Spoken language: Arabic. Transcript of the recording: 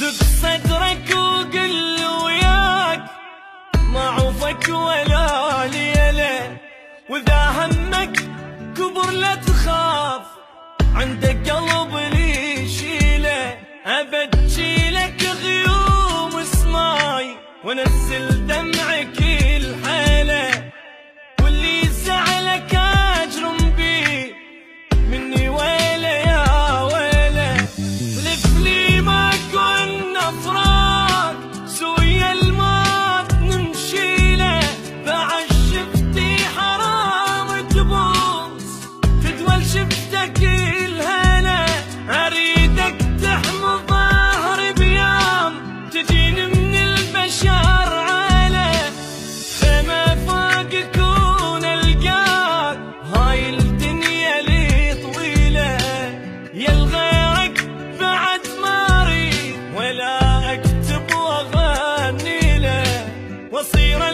دق صدرك وقل وياك ما عوفك ولا ليلة، واذا همك كبر لا تخاف عندك قلب لي يشيله. ابجي لك غيوم سماي وانزل دمعك الحيله، واللي زعلك اجرم بيه مني ويله يا ويله. لف لي ما كنا فراق سويا الموت نمشيله، بعد شفتي حرام تبوس تدول شفتك الهنا. اريدك تحمي ظهري بيام تجيني من البشر عاله، خيمه فوق كون القاك هاي الدنيا لي طويله. يا الغيرك بعد ما اريد ولا اكتب واغني له، واصير